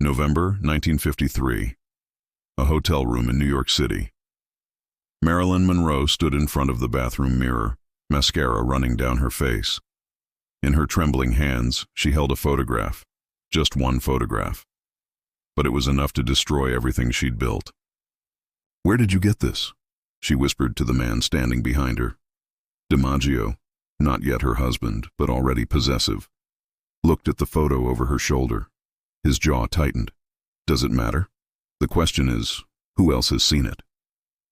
November 1953. A hotel room in New York City. Marilyn Monroe stood in front of the bathroom mirror, mascara running down her face. In her trembling hands, she held a photograph. Just one photograph. But it was enough to destroy everything she'd built. "Where did you get this?" she whispered to the man standing behind her. DiMaggio, not yet her husband, but already possessive, looked at the photo over her shoulder. His jaw tightened. "Does it matter? The question is, who else has seen it?"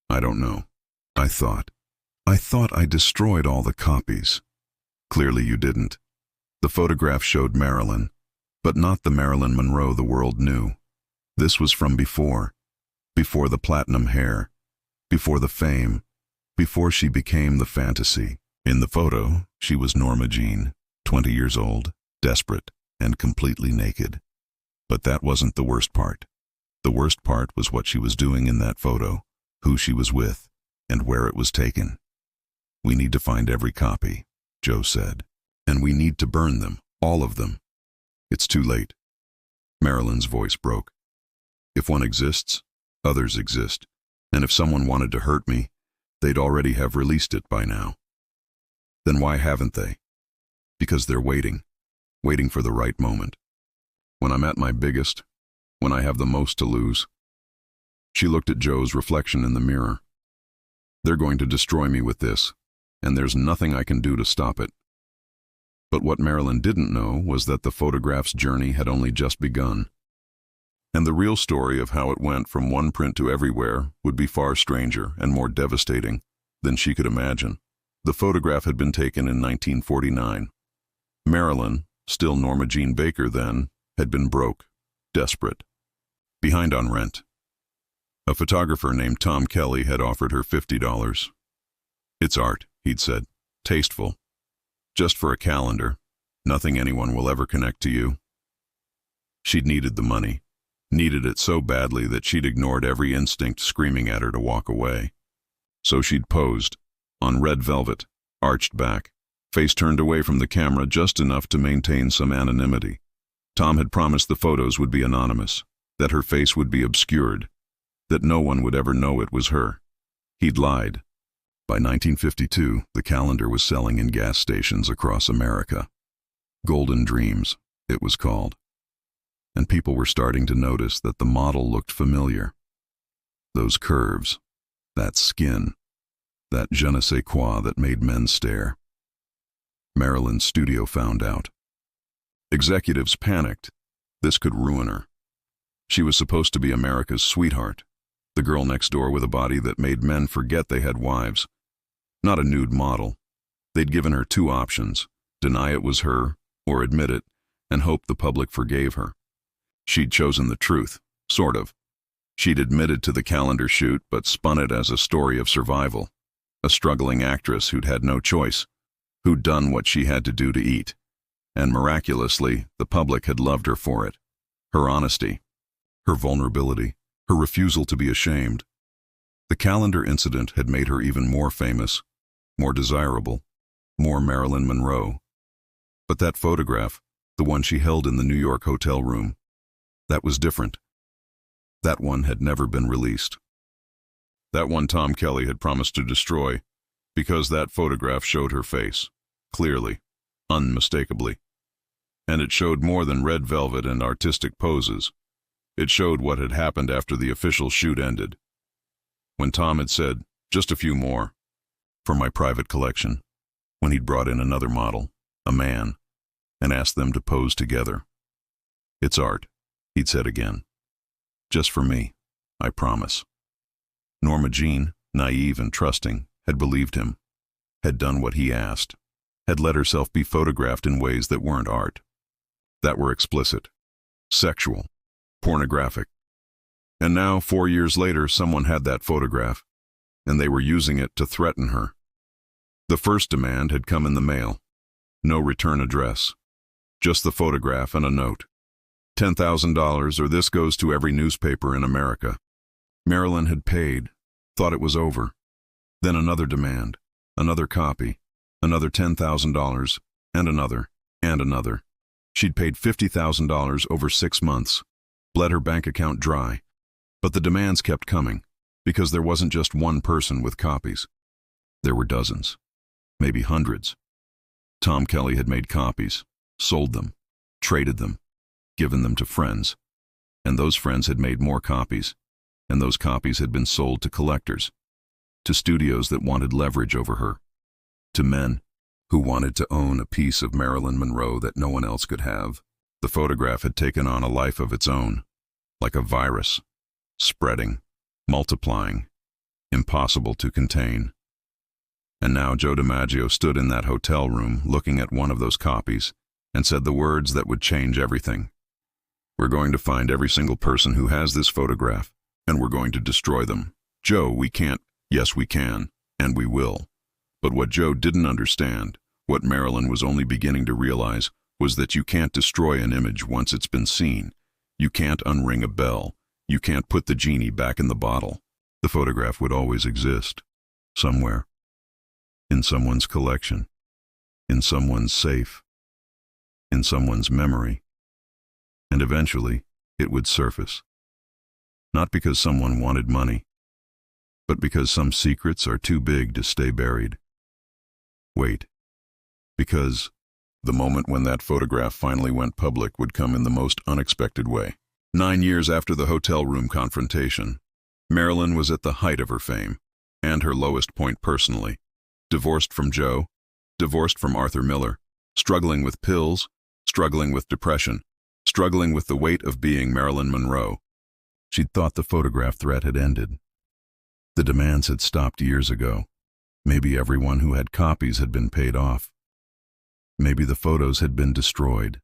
"I don't know. I thought I destroyed all the copies." "Clearly you didn't." The photograph showed Marilyn, but not the Marilyn Monroe the world knew. This was from before the platinum hair, before the fame, before she became the fantasy. In the photo, she was Norma Jean, 20 years old, desperate, and completely naked. But that wasn't the worst part. The worst part was what she was doing in that photo, who she was with, and where it was taken. "We need to find every copy," Joe said. "And we need to burn them, all of them." "It's too late." Marilyn's voice broke. "If one exists, others exist. And if someone wanted to hurt me, they'd already have released it by now." "Then why haven't they?" "Because they're waiting for the right moment. When I'm at my biggest, when I have the most to lose." She looked at Joe's reflection in the mirror. "They're going to destroy me with this, and there's nothing I can do to stop it." But what Marilyn didn't know was that the photograph's journey had only just begun. And the real story of how it went from one print to everywhere would be far stranger and more devastating than she could imagine. The photograph had been taken in 1949. Marilyn, still Norma Jean Baker then, had been broke, desperate, behind on rent. A photographer named Tom Kelly had offered her $50. "It's art," he'd said, "tasteful. Just for a calendar. Nothing anyone will ever connect to you." She'd needed the money, needed it so badly that she'd ignored every instinct screaming at her to walk away. So she'd posed, on red velvet, arched back, face turned away from the camera just enough to maintain some anonymity. Tom had promised the photos would be anonymous, that her face would be obscured, that no one would ever know it was her. He'd lied. By 1952, the calendar was selling in gas stations across America. Golden Dreams, it was called. And people were starting to notice that the model looked familiar. Those curves, that skin, that je ne sais quoi that made men stare. Marilyn's studio found out. Executives panicked. This could ruin her. She was supposed to be America's sweetheart, the girl next door with a body that made men forget they had wives. Not a nude model. They'd given her two options: deny it was her, or admit it, and hope the public forgave her. She'd chosen the truth, sort of. She'd admitted to the calendar shoot, but spun it as a story of survival. A struggling actress who'd had no choice, who'd done what she had to do to eat. And miraculously, the public had loved her for it. Her honesty, her vulnerability, her refusal to be ashamed. The calendar incident had made her even more famous, more desirable, more Marilyn Monroe. But that photograph, the one she held in the New York hotel room, that was different. That one had never been released. That one Tom Kelly had promised to destroy, because that photograph showed her face, clearly, unmistakably. And it showed more than red velvet and artistic poses. It showed what had happened after the official shoot ended. When Tom had said, "Just a few more, for my private collection," when he'd brought in another model, a man, and asked them to pose together. "It's art," he'd said again. "Just for me, I promise." Norma Jean, naive and trusting, had believed him, had done what he asked, had let herself be photographed in ways that weren't art, that were explicit, sexual, pornographic. And now, 4 years later, someone had that photograph, and they were using it to threaten her. The first demand had come in the mail. No return address. Just the photograph and a note. $10,000 or this goes to every newspaper in America. Marilyn had paid, thought it was over. Then another demand, another copy, another $10,000, and another, and another. She'd paid $50,000 over 6 months. bled her bank account dry. But the demands kept coming, because there wasn't just one person with copies. There were dozens, maybe hundreds. Tom Kelly had made copies, sold them, traded them, given them to friends. And those friends had made more copies, and those copies had been sold to collectors, to studios that wanted leverage over her, to men who wanted to own a piece of Marilyn Monroe that no one else could have. The photograph had taken on a life of its own, like a virus, spreading, multiplying, impossible to contain. And now Joe DiMaggio stood in that hotel room looking at one of those copies and said the words that would change everything. We're going to find every single person who has this photograph, and we're going to destroy them. Joe, we can't. Yes, we can, and we will. But what Joe didn't understand, what Marilyn was only beginning to realize, was that you can't destroy an image once it's been seen. You can't unring a bell. You can't put the genie back in the bottle. The photograph would always exist, somewhere, in someone's collection, in someone's safe, in someone's memory. And eventually, it would surface. Not because someone wanted money, but because some secrets are too big to stay buried. Wait, because the moment when that photograph finally went public would come in the most unexpected way. 9 years after the hotel room confrontation, Marilyn was at the height of her fame, and her lowest point personally. Divorced from Joe, divorced from Arthur Miller, struggling with pills, struggling with depression, struggling with the weight of being Marilyn Monroe. She'd thought the photograph threat had ended. The demands had stopped years ago. Maybe everyone who had copies had been paid off. Maybe the photos had been destroyed.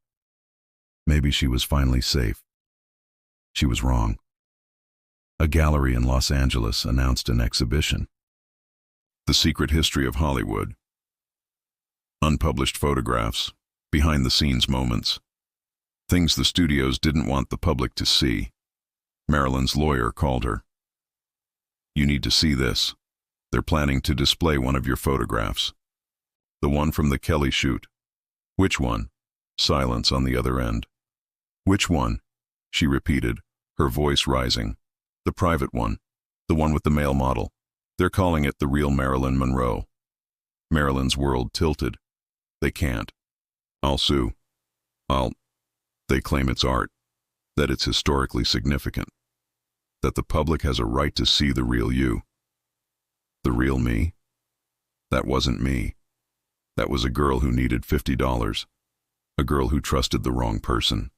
Maybe she was finally safe. She was wrong. A gallery in Los Angeles announced an exhibition. The Secret History of Hollywood. Unpublished photographs, behind-the-scenes moments, things the studios didn't want the public to see. Marilyn's lawyer called her. You need to see this. They're planning to display one of your photographs. The one from the Kelly shoot. Which one? Silence on the other end. Which one? She repeated, her voice rising. The private one. The one with the male model. They're calling it the real Marilyn Monroe. Marilyn's world tilted. They can't. I'll sue. They claim it's art, that it's historically significant, that the public has a right to see the real you. The real me? That wasn't me. That was a girl who needed $50. A girl who trusted the wrong person.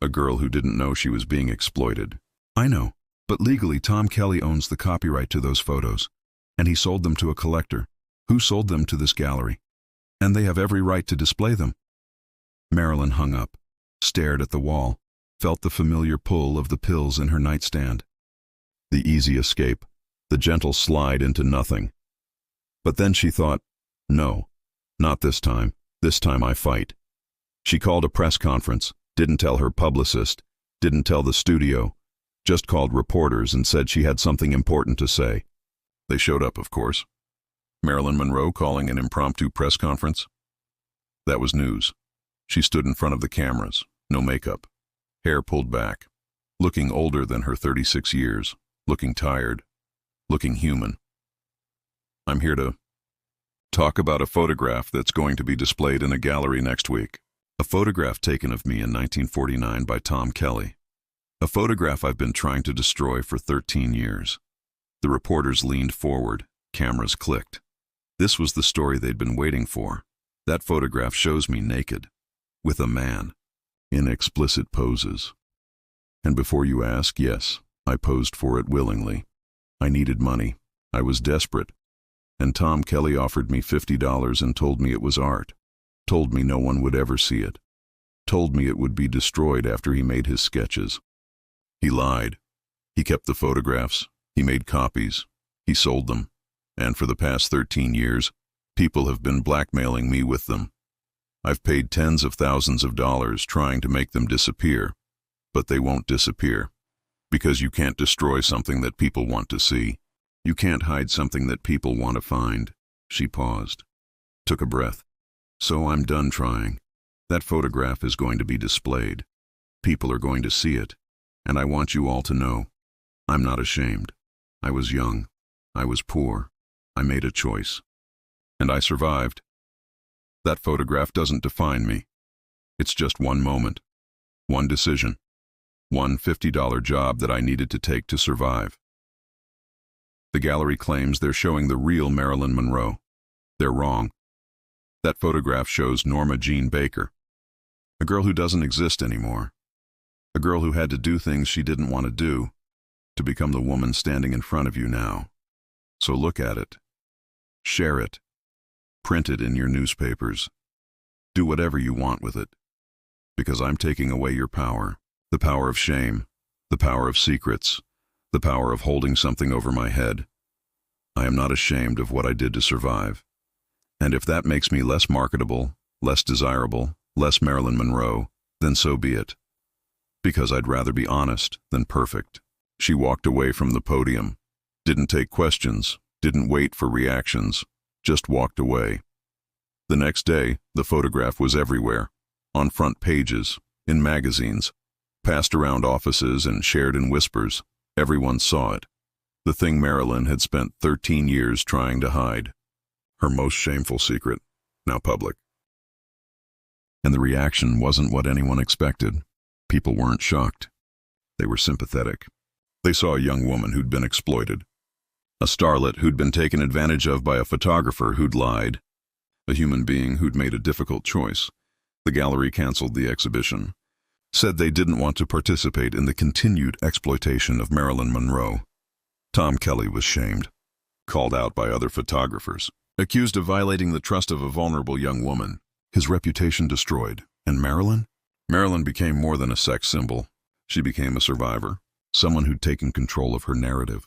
A girl who didn't know she was being exploited. I know, but legally Tom Kelly owns the copyright to those photos, and he sold them to a collector, who sold them to this gallery, and they have every right to display them. Marilyn hung up, stared at the wall, felt the familiar pull of the pills in her nightstand. The easy escape, the gentle slide into nothing. But then she thought, no, not this time. This time I fight. She called a press conference, didn't tell her publicist, didn't tell the studio, just called reporters and said she had something important to say. They showed up, of course. Marilyn Monroe calling an impromptu press conference. That was news. She stood in front of the cameras, no makeup, hair pulled back, looking older than her 36 years, looking tired, looking human. I'm here to talk about a photograph that's going to be displayed in a gallery next week. A photograph taken of me in 1949 by Tom Kelly. A photograph I've been trying to destroy for 13 years. The reporters leaned forward, cameras clicked. This was the story they'd been waiting for. That photograph shows me naked, with a man, in explicit poses. And before you ask, yes, I posed for it willingly. I needed money. I was desperate. And Tom Kelly offered me $50 and told me it was art. Told me no one would ever see it. Told me it would be destroyed after he made his sketches. He lied. He kept the photographs. He made copies. He sold them. And for the past 13 years, people have been blackmailing me with them. I've paid tens of thousands of dollars trying to make them disappear, but they won't disappear. Because you can't destroy something that people want to see. You can't hide something that people want to find. She paused, took a breath. So I'm done trying. That photograph is going to be displayed. People are going to see it. And I want you all to know, I'm not ashamed. I was young. I was poor. I made a choice. And I survived. That photograph doesn't define me. It's just one moment, one decision, one $50 job that I needed to take to survive. The gallery claims they're showing the real Marilyn Monroe. They're wrong. That photograph shows Norma Jean Baker, a girl who doesn't exist anymore, a girl who had to do things she didn't want to do to become the woman standing in front of you now. So look at it, share it, print it in your newspapers, do whatever you want with it, because I'm taking away your power, the power of shame, the power of secrets, the power of holding something over my head. I am not ashamed of what I did to survive. And if that makes me less marketable, less desirable, less Marilyn Monroe, then so be it. Because I'd rather be honest than perfect. She walked away from the podium, didn't take questions, didn't wait for reactions, just walked away. The next day, the photograph was everywhere, on front pages, in magazines, passed around offices and shared in whispers. Everyone saw it. The thing Marilyn had spent 13 years trying to hide. Her most shameful secret, now public. And the reaction wasn't what anyone expected. People weren't shocked. They were sympathetic. They saw a young woman who'd been exploited, a starlet who'd been taken advantage of by a photographer who'd lied, a human being who'd made a difficult choice. The gallery canceled the exhibition, said they didn't want to participate in the continued exploitation of Marilyn Monroe. Tom Kelly was shamed, called out by other photographers, accused of violating the trust of a vulnerable young woman, his reputation destroyed. And Marilyn? Marilyn became more than a sex symbol. She became a survivor, someone who'd taken control of her narrative,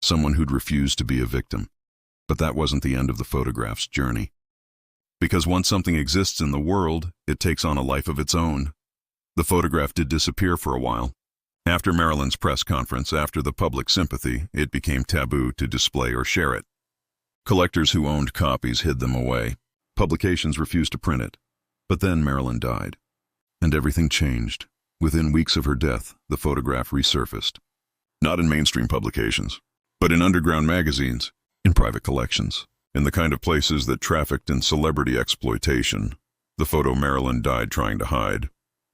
someone who'd refused to be a victim. But that wasn't the end of the photograph's journey. Because once something exists in the world, it takes on a life of its own. The photograph did disappear for a while. After Marilyn's press conference, after the public sympathy, it became taboo to display or share it. Collectors who owned copies hid them away. Publications refused to print it. But then Marilyn died. And everything changed. Within weeks of her death, the photograph resurfaced. Not in mainstream publications, but in underground magazines, in private collections, in the kind of places that trafficked in celebrity exploitation. The photo Marilyn died trying to hide.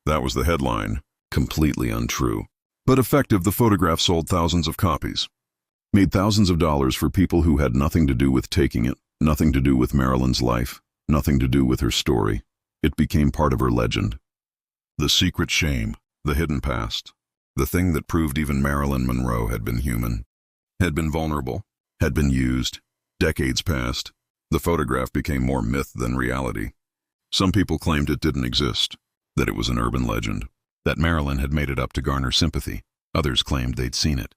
That was the headline. Completely untrue. But effective, the photograph sold thousands of copies. Made thousands of dollars for people who had nothing to do with taking it, nothing to do with Marilyn's life, nothing to do with her story. It became part of her legend. The secret shame, the hidden past, the thing that proved even Marilyn Monroe had been human, had been vulnerable, had been used. Decades passed. The photograph became more myth than reality. Some people claimed it didn't exist, that it was an urban legend, that Marilyn had made it up to garner sympathy. Others claimed they'd seen it,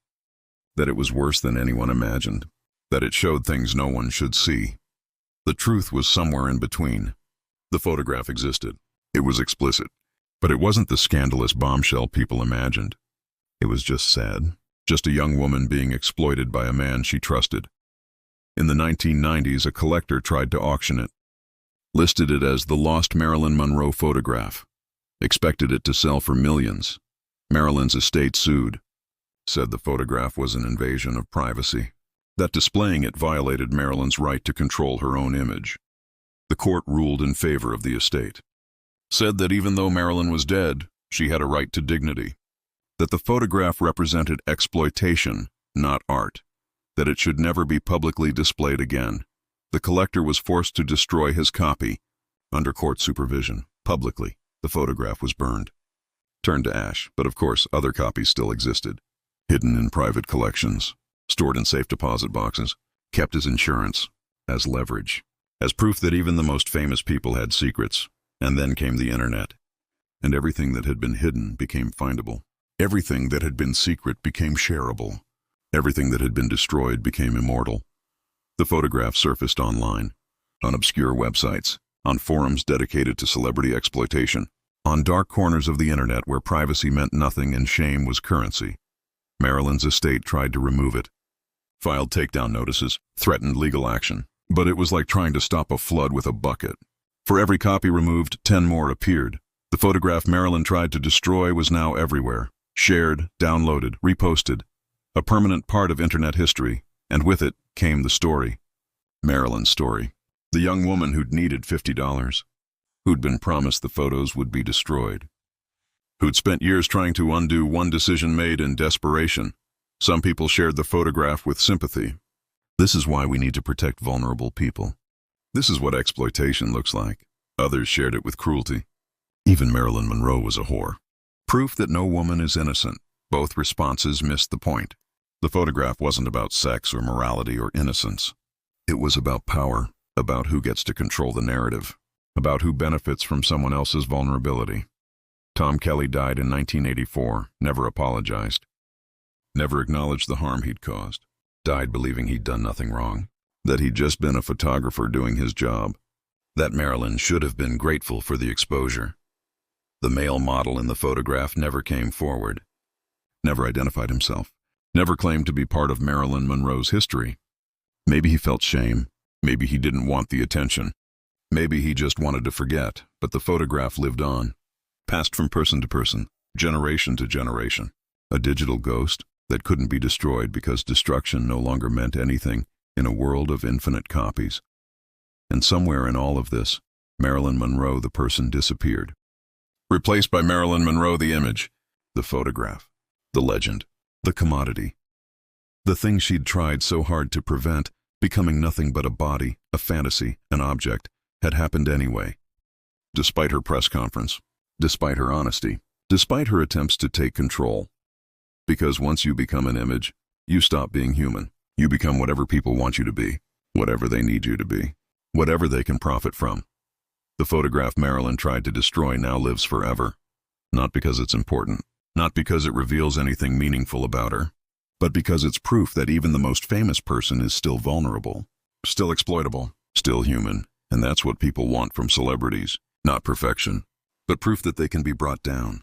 that it was worse than anyone imagined, that it showed things no one should see. The truth was somewhere in between. The photograph existed. It was explicit. But it wasn't the scandalous bombshell people imagined. It was just sad. Just a young woman being exploited by a man she trusted. In the 1990s, a collector tried to auction it. Listed it as the lost Marilyn Monroe photograph. Expected it to sell for millions. Marilyn's estate sued. Said the photograph was an invasion of privacy. That displaying it violated Marilyn's right to control her own image. The court ruled in favor of the estate. Said that even though Marilyn was dead, she had a right to dignity. That the photograph represented exploitation, not art. That it should never be publicly displayed again. The collector was forced to destroy his copy. Under court supervision, publicly, the photograph was burned. Turned to ash, but of course other copies still existed. Hidden in private collections, stored in safe deposit boxes, kept as insurance, as leverage, as proof that even the most famous people had secrets. And then came the internet, and everything that had been hidden became findable. Everything that had been secret became shareable. Everything that had been destroyed became immortal. The photograph surfaced online, on obscure websites, on forums dedicated to celebrity exploitation, on dark corners of the internet where privacy meant nothing and shame was currency. Marilyn's estate tried to remove it, filed takedown notices, threatened legal action, but it was like trying to stop a flood with a bucket. For every copy removed, 10 more appeared. The photograph Marilyn tried to destroy was now everywhere, shared, downloaded, reposted, a permanent part of internet history, and with it came the story. Marilyn's story. The young woman who'd needed $50, who'd been promised the photos would be destroyed, who'd spent years trying to undo one decision made in desperation. Some people shared the photograph with sympathy. This is why we need to protect vulnerable people. This is what exploitation looks like. Others shared it with cruelty. Even Marilyn Monroe was a whore. Proof that no woman is innocent. Both responses missed the point. The photograph wasn't about sex or morality or innocence. It was about power, about who gets to control the narrative, about who benefits from someone else's vulnerability. Tom Kelly died in 1984, never apologized, never acknowledged the harm he'd caused, died believing he'd done nothing wrong, that he'd just been a photographer doing his job. That Marilyn should have been grateful for the exposure. The male model in the photograph never came forward, never identified himself, never claimed to be part of Marilyn Monroe's history. Maybe he felt shame, maybe he didn't want the attention, maybe he just wanted to forget, but the photograph lived on, passed from person to person, generation to generation. A digital ghost that couldn't be destroyed because destruction no longer meant anything in a world of infinite copies. And somewhere in all of this, Marilyn Monroe the person disappeared. Replaced by Marilyn Monroe the image, the photograph, the legend, the commodity. The thing she'd tried so hard to prevent, becoming nothing but a body, a fantasy, an object, had happened anyway. Despite her press conference, despite her honesty, despite her attempts to take control. Because once you become an image, you stop being human. You become whatever people want you to be, whatever they need you to be, whatever they can profit from. The photograph Marilyn tried to destroy now lives forever. Not because it's important, not because it reveals anything meaningful about her, but because it's proof that even the most famous person is still vulnerable, still exploitable, still human. And that's what people want from celebrities. Not perfection, but proof that they can be brought down,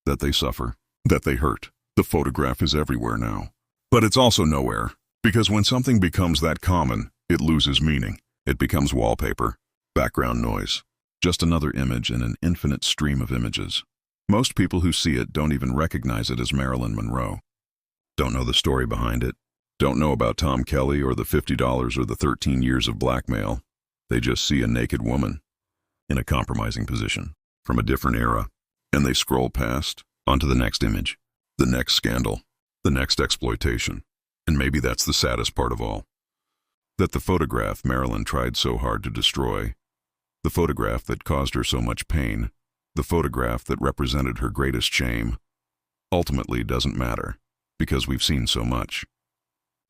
that they suffer, that they hurt. The photograph is everywhere now. But it's also nowhere, because when something becomes that common, it loses meaning. It becomes wallpaper, background noise, just another image in an infinite stream of images. Most people who see it don't even recognize it as Marilyn Monroe. Don't know the story behind it. Don't know about Tom Kelly or the $50 or the 13 years of blackmail. They just see a naked woman in a compromising position from a different era, and they scroll past onto the next image, the next scandal, the next exploitation. And maybe that's the saddest part of all. That the photograph Marilyn tried so hard to destroy, the photograph that caused her so much pain, the photograph that represented her greatest shame, ultimately doesn't matter, because we've seen so much,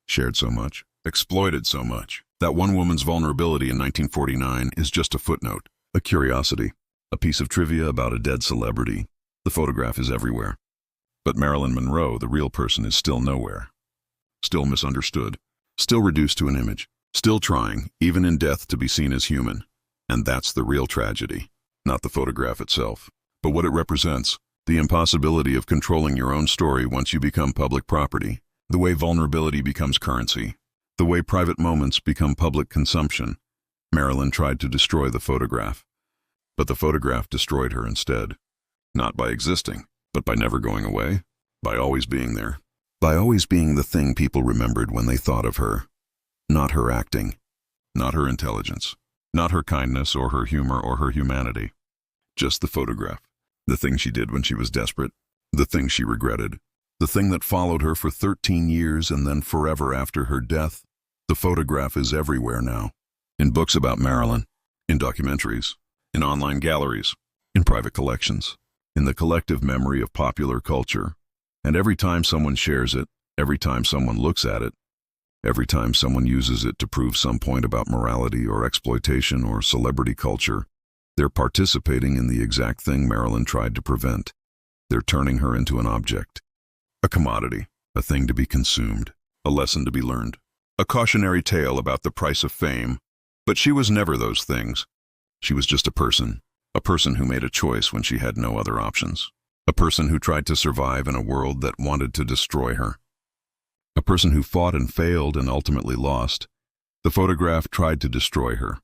shared so much, exploited so much. That one woman's vulnerability in 1949 is just a footnote, a curiosity, a piece of trivia about a dead celebrity. The photograph is everywhere. But Marilyn Monroe, the real person, is still nowhere. Still misunderstood, still reduced to an image, still trying, even in death, to be seen as human. And that's the real tragedy. Not the photograph itself, but what it represents, the impossibility of controlling your own story once you become public property, the way vulnerability becomes currency, the way private moments become public consumption. Marilyn tried to destroy the photograph, but the photograph destroyed her instead. Not by existing, but by never going away, by always being there, by always being the thing people remembered when they thought of her. Not her acting, not her intelligence, not her kindness or her humor or her humanity. Just the photograph, the thing she did when she was desperate, the thing she regretted, the thing that followed her for 13 years and then forever after her death. The photograph is everywhere now. In books about Marilyn, in documentaries, in online galleries, in private collections, in the collective memory of popular culture. And every time someone shares it, every time someone looks at it, every time someone uses it to prove some point about morality or exploitation or celebrity culture, they're participating in the exact thing Marilyn tried to prevent. They're turning her into an object, a commodity, a thing to be consumed, a lesson to be learned, a cautionary tale about the price of fame. But she was never those things. She was just a person who made a choice when she had no other options, a person who tried to survive in a world that wanted to destroy her, a person who fought and failed and ultimately lost. The photograph tried to destroy her,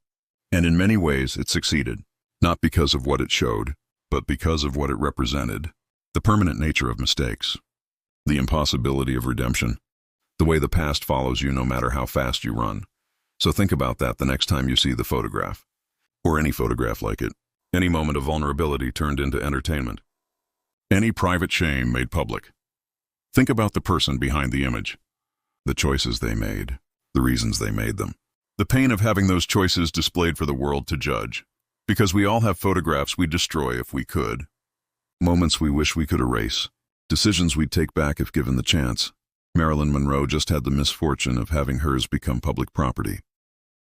and in many ways it succeeded, not because of what it showed, but because of what it represented, the permanent nature of mistakes, the impossibility of redemption, the way the past follows you no matter how fast you run. So think about that the next time you see the photograph, or any photograph like it, any moment of vulnerability turned into entertainment, any private shame made public. Think about the person behind the image, the choices they made, the reasons they made them, the pain of having those choices displayed for the world to judge. Because we all have photographs we'd destroy if we could, moments we wish we could erase, decisions we'd take back if given the chance. Marilyn Monroe just had the misfortune of having hers become public property,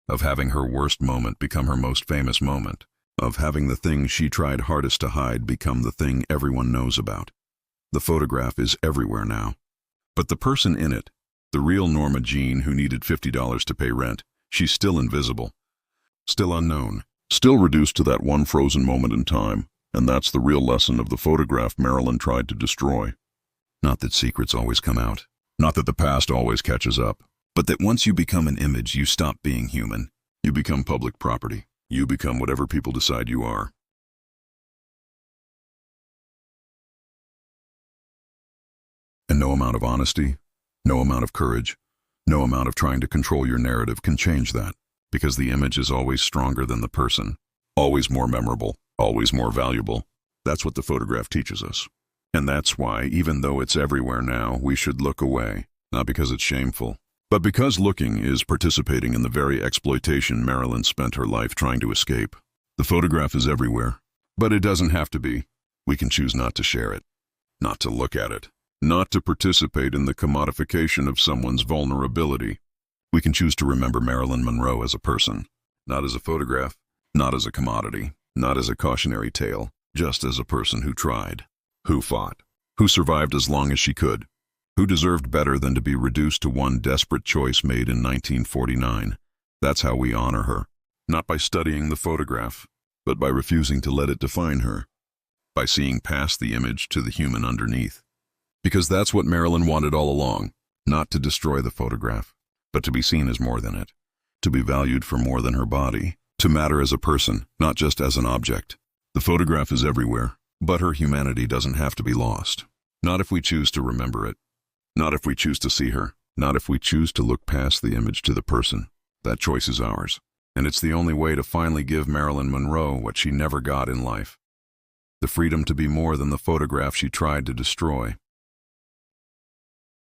of having her worst moment become her most famous moment, of having the thing she tried hardest to hide become the thing everyone knows about. The photograph is everywhere now. But the person in it, the real Norma Jean who needed $50 to pay rent, she's still invisible, still unknown, still reduced to that one frozen moment in time. And that's the real lesson of the photograph Marilyn tried to destroy. Not that secrets always come out, not that the past always catches up, but that once you become an image, you stop being human. You become public property. You become whatever people decide you are. And no amount of honesty, no amount of courage, no amount of trying to control your narrative can change that, because the image is always stronger than the person, always more memorable, always more valuable. That's what the photograph teaches us. And that's why, even though it's everywhere now, we should look away, not because it's shameful, but because looking is participating in the very exploitation Marilyn spent her life trying to escape. The photograph is everywhere, but it doesn't have to be. We can choose not to share it, not to look at it, not to participate in the commodification of someone's vulnerability. We can choose to remember Marilyn Monroe as a person, not as a photograph, not as a commodity, not as a cautionary tale, just as a person who tried, who fought, who survived as long as she could, who deserved better than to be reduced to one desperate choice made in 1949. That's how we honor her, not by studying the photograph, but by refusing to let it define her, by seeing past the image to the human underneath. Because that's what Marilyn wanted all along, not to destroy the photograph, but to be seen as more than it, to be valued for more than her body, to matter as a person, not just as an object. The photograph is everywhere, but her humanity doesn't have to be lost. Not if we choose to remember it. Not if we choose to see her. Not if we choose to look past the image to the person. That choice is ours. And it's the only way to finally give Marilyn Monroe what she never got in life. The freedom to be more than the photograph she tried to destroy.